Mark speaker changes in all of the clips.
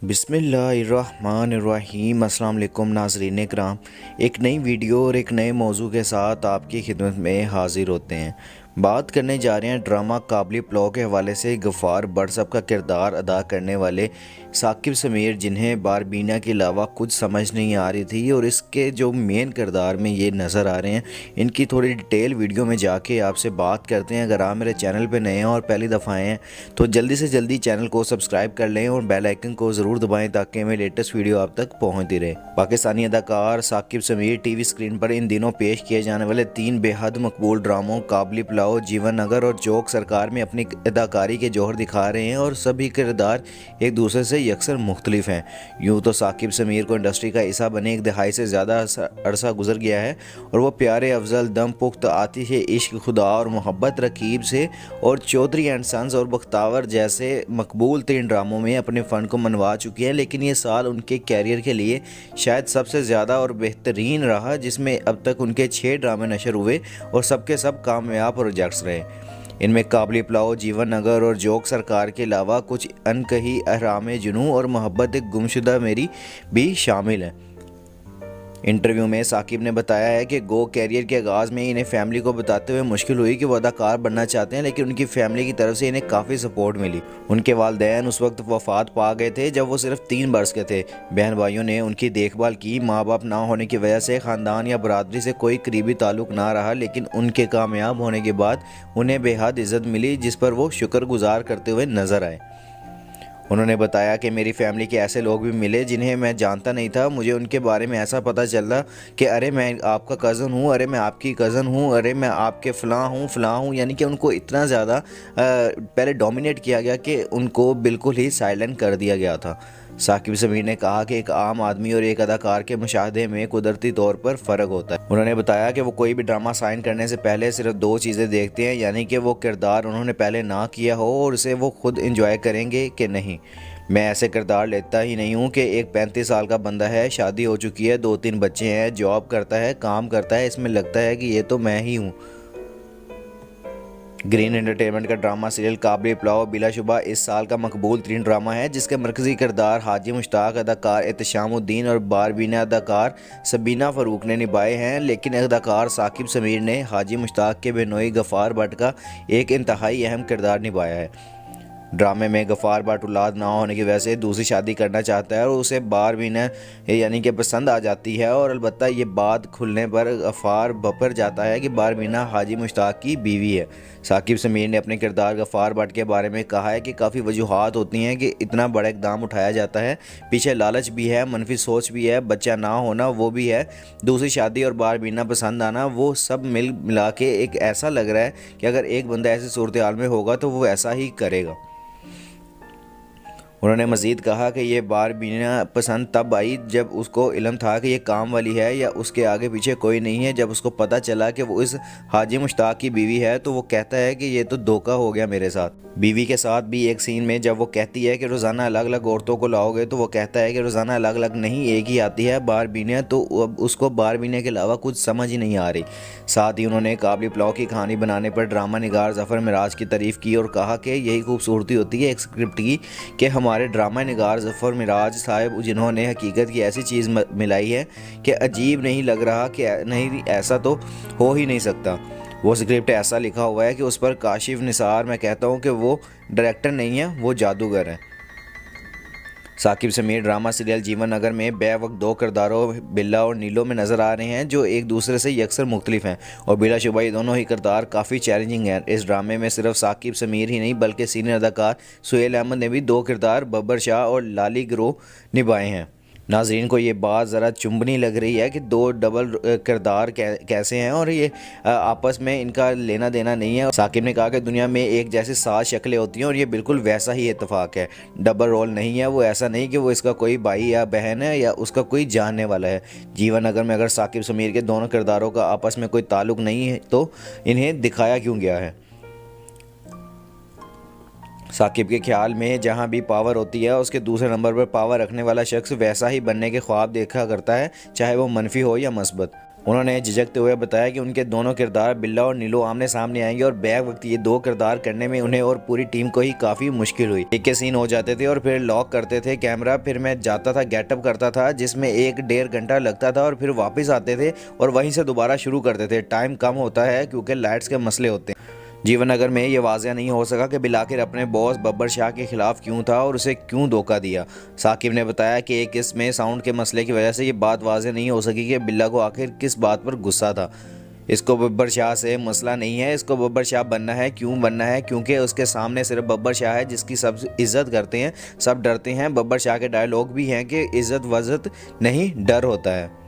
Speaker 1: बिस्मिल्लाहिर्रहमानिर्रहीम। अस्सलाम वालेकुम नाज़रीन इकराम, एक नई वीडियो और एक नए मौजू के साथ आपकी खिदमत में हाज़िर होते हैं। बात करने जा रहे हैं ड्रामा काबली प्लो के हवाले से गफ़ार भट्ट साहब का किरदार अदा करने वाले साकिब समीर, जिन्हें बारबीना के अलावा कुछ समझ नहीं आ रही थी और इसके जो मेन किरदार में ये नज़र आ रहे हैं, इनकी थोड़ी डिटेल वीडियो में जाके आपसे बात करते हैं। अगर आप मेरे चैनल पर नए हैं और पहली दफ़ा आए हैं तो जल्दी से जल्दी चैनल को सब्सक्राइब कर लें और बेल आइकन को ज़रूर दबाएं ताकि मेरी लेटेस्ट वीडियो आप तक पहुंचती रहे। पाकिस्तानी अदाकार साकिब समीर टीवी स्क्रीन पर इन दिनों पेश किए जाने वाले 3 बेहद मकबूल ड्रामों काबली प्लाओ, जीवन नगर और जोक सरकार में अपनी अदाकारी के जौहर दिखा रहे हैं और सभी किरदार एक दूसरे से यकसर मुख्तलिफ हैं। यूँ तो साकिब समीर को इंडस्ट्री का हिस्सा बने 1 दहाई से ज़्यादा अरसा गुजर गया है और वो प्यारे अफजल, दम पुख्त, आतिश इश्क, खुदा और मोहब्बत, रकीब से और चौधरी एंड सन्स और बख्तावर जैसे मकबूल 3 ड्रामों में अपने फ़न को मनवा चुकी हैं। लेकिन ये साल उनके कैरियर के लिए शायद सबसे ज़्यादा और बेहतरीन रहा, जिसमें अब तक उनके 6 ड्रामे नशर हुए और सबके सब कामयाब प्रोजेक्ट्स रहे। इनमें काबली प्लाओ, जीवन नगर और जोक सरकार के अलावा कुछ अनकही, अहराम जुनू और मोहब्बत एक गुमशुदा मेरी भी शामिल हैं। इंटरव्यू में साकिब ने बताया है कि गो कैरियर के आगाज़ में इन्हें फैमिली को बताते हुए मुश्किल हुई कि वो अदाकार बनना चाहते हैं, लेकिन उनकी फैमिली की तरफ से इन्हें काफ़ी सपोर्ट मिली। उनके वालिदैन उस वक्त वफात पा गए थे जब वो सिर्फ 3 बरस के थे। बहन भाइयों ने उनकी देखभाल की। माँ बाप ना होने की वजह से ख़ानदान या बरादरी से कोई करीबी ताल्लुक़ ना रहा, लेकिन उनके कामयाब होने के बाद उन्हें बेहद इज़्ज़त मिली, जिस पर वो शुक्रगुजार करते हुए नज़र आए। उन्होंने बताया कि मेरी फैमिली के ऐसे लोग भी मिले जिन्हें मैं जानता नहीं था। मुझे उनके बारे में ऐसा पता चला कि अरे मैं आपका कज़न हूँ, अरे मैं आपकी कज़न हूँ, अरे मैं आपके फ़लाँ हूँ। यानी कि उनको इतना ज़्यादा पहले डोमिनेट किया गया कि उनको बिल्कुल ही साइलेंट कर दिया गया था। साकिब समीर ने कहा कि एक आम आदमी और एक अदाकार के मुशाहदे में कुदरती तौर पर फ़र्क होता है। उन्होंने बताया कि वो कोई भी ड्रामा साइन करने से पहले सिर्फ 2 चीज़ें देखते हैं, यानी कि वो किरदार उन्होंने पहले ना किया हो और उसे वो खुद इंजॉय करेंगे कि नहीं। मैं ऐसे किरदार लेता ही नहीं हूँ कि एक 35 साल का बंदा है, शादी हो चुकी है, 2-3 बच्चे हैं, जॉब करता है, काम करता है, इसमें लगता है कि ये तो मैं ही हूँ। ग्रीन एंटरटेनमेंट का ड्रामा सीरियल काबली प्लाओ बिलाशुबा इस साल का मकबूल 3 ड्रामा है, जिसके मरकज़ी किरदार हाजी मुश्ताक अदाकार एहतशामुद्दीन और बारबीना अदाकार सबीना फ़ारूक ने निभाए हैं। लेकिन अदाकार साकिब समीर ने हाजी मुश्ताक के बेनोई गफ़ार भट्ट का एक इंतहाई अहम किरदार निभाया है। ड्रामे में गफ़ार भट्ट औलाद ना होने की वजह से दूसरी शादी करना चाहता है और उसे बारबीना यानी कि पसंद आ जाती है, और अलबत्ता ये बात खुलने पर गफ़ार भपर जाता है कि बारबीना हाजी मुश्ताक की बीवी है। साकिब समीर ने अपने किरदार गफ़ार भट्ट के बारे में कहा है कि काफ़ी वजूहात होती हैं कि इतना बड़ा इक़दाम उठाया जाता है। पीछे लालच भी है, मनफी सोच भी है, बच्चा ना होना वो भी है, दूसरी शादी और बारबीना पसंद आना, वो सब मिला के एक ऐसा लग रहा है कि अगर एक बंदा ऐसी सूरत हाल में होगा तो वो ऐसा ही करेगा। उन्होंने मज़ीद कहा कि ये बारबीना पसंद तब आई जब उसको इल्म था कि ये काम वाली है या उसके आगे पीछे कोई नहीं है। जब उसको पता चला कि वो इस हाजी मुश्ताक की बीवी है तो वो कहता है कि ये तो धोखा हो गया मेरे साथ। बीवी के साथ भी एक सीन में जब वो कहती है कि रोज़ाना अलग अलग औरतों को लाओगे, तो वो कहता है कि रोज़ाना अलग अलग नहीं, एक ही आती है बारबीना। तो अब उसको बारबीना के अलावा कुछ समझ ही नहीं आ रही। साथ ही उन्होंने काबली प्लाओ की कहानी बनाने पर ड्रामा निगार ज़फ़र मिराज की तारीफ़ की और कहा कि यही खूबसूरती होती है एक स्क्रिप्ट की कि हमारे ड्रामा निगार ज़फ़र मिराज साहब जिन्होंने हकीकत की ऐसी चीज़ मिलाई है कि अजीब नहीं लग रहा कि नहीं ऐसा तो हो ही नहीं सकता। वो स्क्रिप्ट ऐसा लिखा हुआ है कि उस पर काशिफ निसार, मैं कहता हूँ कि वो डायरेक्टर नहीं है, वो जादूगर है। साकिब समीर ड्रामा सीरियल जीवन नगर में बेवक्त 2 किरदारों बिल्ला और नीलो में नज़र आ रहे हैं जो एक दूसरे से यकसर मुख्तलिफ हैं और बिलाशुबा ये दोनों ही किरदार काफ़ी चैलेंजिंग हैं। इस ड्रामे में सिर्फ साकिब समीर ही नहीं बल्कि सीनियर अदाकार सुहेल अहमद ने भी 2 किरदार बब्बर शाह और लाली गिरोह निभाए हैं। नाजरीन को ये बात ज़रा चुंबनी लग रही है कि 2 डबल किरदार कैसे हैं और ये आपस में इनका लेना देना नहीं है। साकिब ने कहा कि दुनिया में एक जैसी 7 शक्लें होती हैं और ये बिल्कुल वैसा ही इत्तेफाक है। डबल रोल नहीं है, वो ऐसा नहीं कि वो इसका कोई भाई या बहन है या उसका कोई जानने वाला है। जीवन नगर में अगर साकिब समीर के दोनों किरदारों का आपस में कोई ताल्लुक़ नहीं है तो इन्हें दिखाया क्यों गया है। साकिब के ख्याल में जहाँ भी पावर होती है उसके दूसरे नंबर पर पावर रखने वाला शख्स वैसा ही बनने के ख्वाब देखा करता है, चाहे वो मनफी हो या मस्बत। उन्होंने झिझकते हुए बताया कि उनके दोनों किरदार बिल्ला और नीलू आमने सामने आएंगे और बैक वक्त ये दो किरदार करने में उन्हें और पूरी टीम को ही काफ़ी मुश्किल हुई। एक के सीन हो जाते थे और फिर लॉक करते थे कैमरा, फिर मैं जाता था गेटअप करता था जिसमें 1-1.5 घंटा लगता था और फिर वापस आते थे और वहीं से दोबारा शुरू करते थे। टाइम कम होता है क्योंकि लाइट्स के मसले होते हैं। जीवन नगर में ये वाज़ह नहीं हो सका कि बिल आखिर अपने बॉस बब्बर शाह के खिलाफ क्यों था और उसे क्यों धोखा दिया। साकिब ने बताया कि एक इसमें साउंड के मसले की वजह से ये बात वाज़ह नहीं हो सकी कि बिल्ला को आखिर किस बात पर गुस्सा था। इसको बब्बर शाह से मसला नहीं है, इसको बब्बर शाह बनना है। क्यों बनना है? क्योंकि उसके सामने सिर्फ बब्बर शाह है जिसकी सब इज्जत करते हैं, सब डरते हैं। बब्बर शाह के डायलॉग भी हैं कि इज्जत वज़्ज़त नहीं, डर होता है।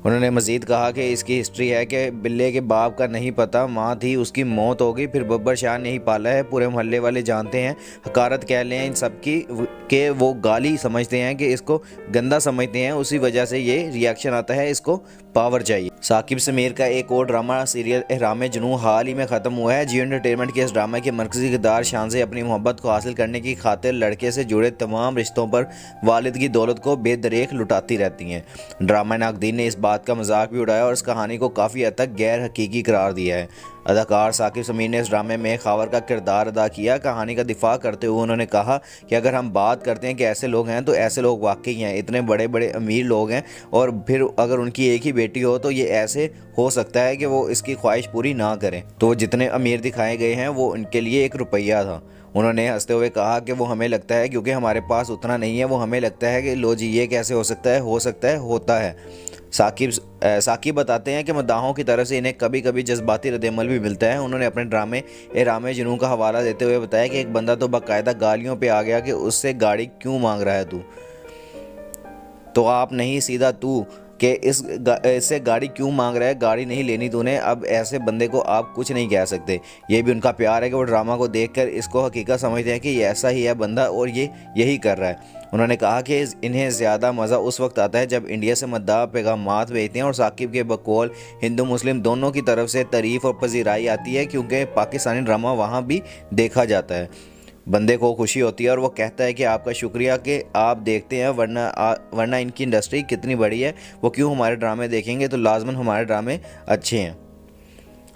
Speaker 1: उन्होंने मज़ीद कहा कि इसकी हिस्ट्री है कि बिल्ले के बाप का नहीं पता, माँ थी उसकी मौत हो गई, फिर बब्बर शाह ने ही पाला है। पूरे मोहल्ले वाले जानते हैं, हकारत कह लें इन सब की कि वो गाली समझते हैं, कि इसको गंदा समझते हैं, उसी वजह से ये रिएक्शन आता है, इसको पावर चाहिए। साकिब समीर का एक और ड्रामा सीरियल एहराम जुनून हाल ही में ख़त्म हुआ है। जियो एंटरटेनमेंट के इस ड्रामा के मरकज़ी किरदार शान से अपनी मोहब्बत को हासिल करने की खातिर लड़के से जुड़े तमाम रिश्तों पर वालिद की दौलत को बेदरेख लुटाती रहती हैं। ड्रामा नाकदीन ने इस बात का मजाक भी उड़ाया और इस कहानी को काफ़ी हद तक गैर हकीकी करार दिया है। अदाकार साकिब समीर ने इस ड्रामे में खावर का किरदार अदा किया। कहानी का दिफा करते हुए उन्होंने कहा कि अगर हम बात करते हैं कि ऐसे लोग हैं तो ऐसे लोग वाकई हैं, इतने बड़े बड़े अमीर लोग हैं और फिर अगर उनकी एक ही बेटी हो तो ये ऐसे हो सकता है कि वो इसकी ख्वाहिश पूरी ना करें। तो जितने अमीर दिखाए गए हैं वो उनके लिए 1 रुपया था। उन्होंने हंसते हुए कहा कि वो हमें लगता है क्योंकि हमारे पास उतना नहीं है, वो हमें लगता है कि लो जी ये कैसे हो सकता है, होता है। साकिब बताते हैं कि मद्दाहों की तरफ से इन्हें कभी कभी जज्बाती रद्द-ए-अमल भी मिलता है। उन्होंने अपने ड्रामे एहराम जुनून का हवाला देते हुए बताया कि एक बंदा तो बाकायदा गालियों पे आ गया कि उससे गाड़ी क्यों मांग रहा है तू, तो आप नहीं सीधा तू कि इससे गाड़ी क्यों मांग रहा है, गाड़ी नहीं लेनी तूने। अब ऐसे बंदे को आप कुछ नहीं कह सकते। ये भी उनका प्यार है कि वो ड्रामा को देखकर इसको हकीकत समझते हैं कि ये ऐसा ही है बंदा और ये यही कर रहा है। उन्होंने कहा कि इन्हें ज़्यादा मज़ा उस वक्त आता है जब इंडिया से मद्दाह पैगामात भेजते हैं और साकिब के बकौल हिंदू मुस्लिम दोनों की तरफ से तारीफ़ और पजीराई आती है, क्योंकि पाकिस्तानी ड्रामा वहाँ भी देखा जाता है। बंदे को खुशी होती है और वो कहता है कि आपका शुक्रिया कि आप देखते हैं, वरना इनकी इंडस्ट्री कितनी बड़ी है, वो क्यों हमारे ड्रामे देखेंगे, तो लाजमन हमारे ड्रामे अच्छे हैं।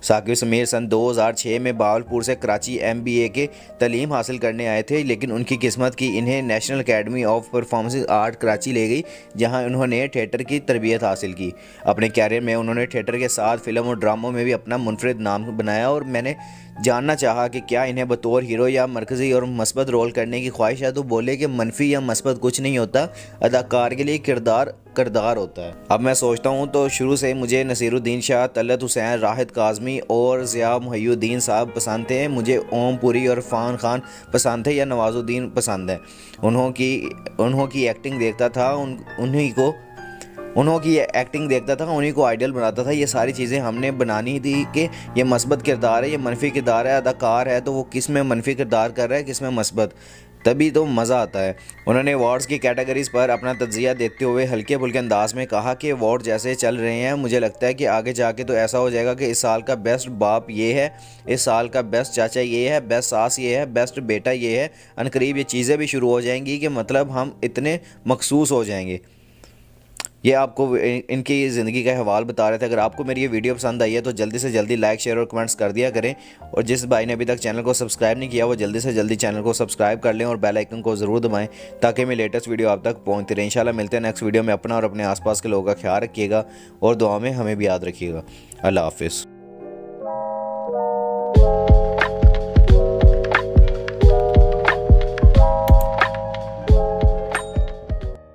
Speaker 1: साकिब समीर सन 2006 में बावलपुर से कराची MBA के तालीम हासिल करने आए थे, लेकिन उनकी किस्मत की इन्हें national academy of performance art Karachi ले गई, जहां उन्होंने थिएटर की तरबियत हासिल की। अपने कैरियर में उन्होंने थिएटर के साथ फिल्म और ड्रामों में भी अपना मुनफरिद नाम बनाया और मैंने जानना चाहा कि क्या इन्हें बतौर हीरो या मरकज़ी और मस्बत रोल करने की ख्वाहिश है, तो बोले कि मनफी या मस्बत कुछ नहीं होता, अदाकार के लिए किरदार होता है। अब मैं सोचता हूँ तो शुरू से मुझे नसीरुद्दीन शाह, तलत हुसैन, राहिद काज़मी और ज़िया मुहय्युद्दीन साहब पसंद थे। मुझे ओम पुरी और इरफान खान पसंद थे या नवाजुद्दीन पसंद है। उन्हों की एक्टिंग देखता था, उन्हीं को आइडियल बनाता था। ये सारी चीज़ें हमने बनानी थी कि ये मस्बत किरदार है, ये मनफी किरदार है, अदाकार है तो वो किस में मनफी किरदार कर रहा है, किस में मस्बत, तभी तो मज़ा आता है। उन्होंने अवार्ड्स की कैटेगरीज़ पर अपना तज्जिया देते हुए हल्के फुल्के अंदाज में कहा कि अवार्ड जैसे चल रहे हैं मुझे लगता है कि आगे जाके तो ऐसा हो जाएगा कि इस साल का बेस्ट बाप ये है, इस साल का बेस्ट चाचा ये है, बेस्ट सास ये है, बेस्ट बेटा ये है। अनकरीब ये चीज़ें भी शुरू हो जाएंगी कि मतलब हम इतने मखसूस हो जाएंगे। ये आपको इनकी ज़िंदगी का हवाल बता रहे थे। अगर आपको मेरी ये वीडियो पसंद आई है तो जल्दी से जल्दी लाइक, शेयर और कमेंट्स कर दिया करें, और जिस भाई ने अभी तक चैनल को सब्सक्राइब नहीं किया वो जल्दी से जल्दी चैनल को सब्सक्राइब कर लें और बेल आइकन को ज़रूर दबाएं ताकि मेरी लेटेस्ट वीडियो आप तक पहुँचती रहे। इंशाल्लाह मिलते हैं नेक्स्ट वीडियो में। अपना और अपने आसपास के लोगों का ख्याल रखिएगा और दुआ में हमें भी याद रखिएगा। अल्लाह हाफिज़।